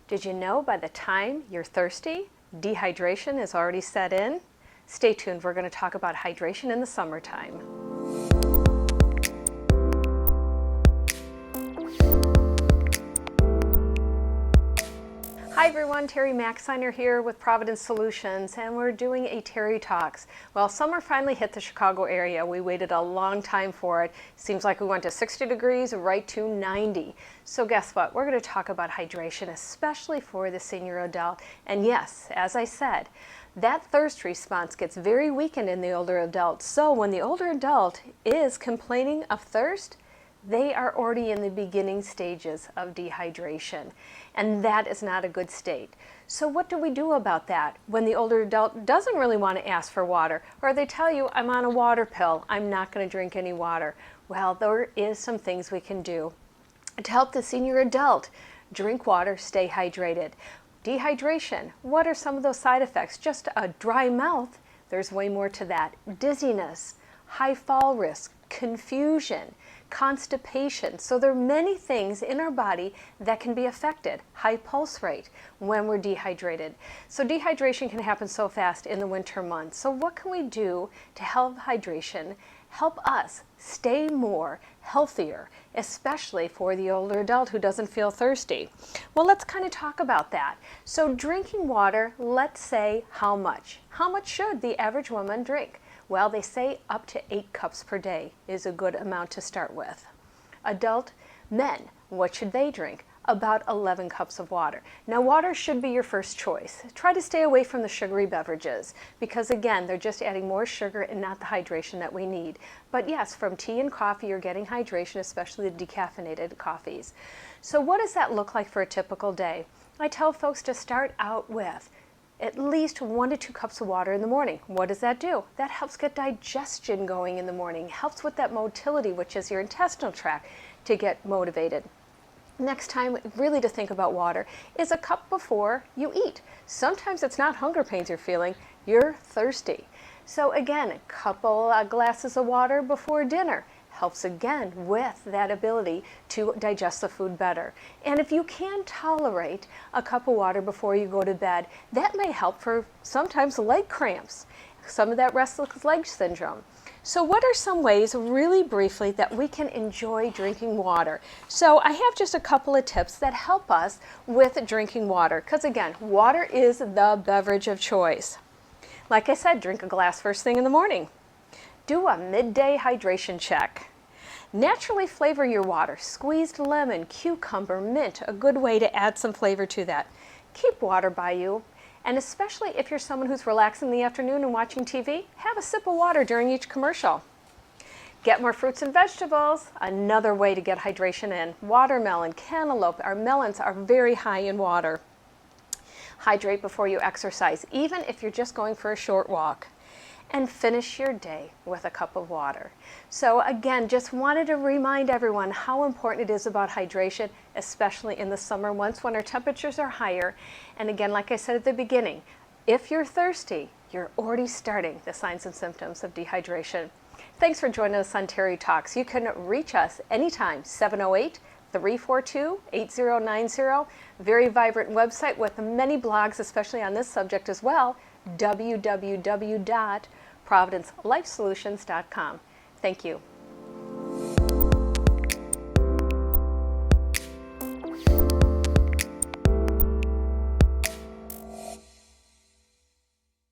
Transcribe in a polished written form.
Did you know by the time you're thirsty, dehydration is already set in? Stay tuned, we're going to talk about hydration in the summertime. Hi everyone, Terri Maxeiner here with Providence Solutions, and we're doing a Terri Talks. Well, summer finally hit the Chicago area. We waited a long time for it. Seems like we went to 60 degrees right to 90. So guess what? We're going to talk about hydration, especially for the senior adult. And yes, as I said, that thirst response gets very weakened in the older adult. So when the older adult is complaining of thirst, they are already in the beginning stages of dehydration, and that is not a good state. So what do we do about that when the older adult doesn't really want to ask for water, or they tell you, I'm on a water pill, I'm not going to drink any water? Well, there is some things we can do to help the senior adult drink water, stay hydrated. Dehydration, what are some of those side effects? Just a dry mouth? There's way more to that. Dizziness, high fall risk, confusion, constipation. So there are many things in our body that can be affected. High pulse rate when we're dehydrated. So dehydration can happen so fast in the winter months. So what can we do to help hydration help us stay more healthier, especially for the older adult who doesn't feel thirsty? Well, let's kind of talk about that. So drinking water, let's say how much? How much should the average woman drink? Well, they say up to 8 cups per day is a good amount to start with. Adult men, what should they drink? About 11 cups of water. Now, water should be your first choice. Try to stay away from the sugary beverages because, again, they're just adding more sugar and not the hydration that we need. But yes, from tea and coffee, you're getting hydration, especially the decaffeinated coffees. So what does that look like for a typical day? I tell folks to start out with at least 1 to 2 cups of water in the morning. What does that do? That helps get digestion going in the morning, helps with that motility, which is your intestinal tract, to get motivated. Next time, really to think about water is a cup before you eat. Sometimes it's not hunger pains you're feeling, you're thirsty. So again, a couple glasses of water before dinner helps again with that ability to digest the food better. And if you can tolerate a cup of water before you go to bed, that may help for sometimes leg cramps, some of that restless leg syndrome. So what are some ways, really briefly, that we can enjoy drinking water? So I have just a couple of tips that help us with drinking water, because again, water is the beverage of choice. Like I said, drink a glass first thing in the morning. Do a midday hydration check. Naturally flavor your water. Squeezed lemon, cucumber, mint, a good way to add some flavor to that. Keep water by you. And especially if you're someone who's relaxing in the afternoon and watching TV, have a sip of water during each commercial. Get more fruits and vegetables, another way to get hydration in. Watermelon, cantaloupe, our melons are very high in water. Hydrate before you exercise, even if you're just going for a short walk. And finish your day with a cup of water. So again, just wanted to remind everyone how important it is about hydration, especially in the summer months when our temperatures are higher. And again, like I said at the beginning, if you're thirsty, you're already starting the signs and symptoms of dehydration. Thanks for joining us on Terri Talks. You can reach us anytime, 708-342-8090. Very vibrant website with many blogs, especially on this subject as well, www.providencelifesolutions.com. Thank you.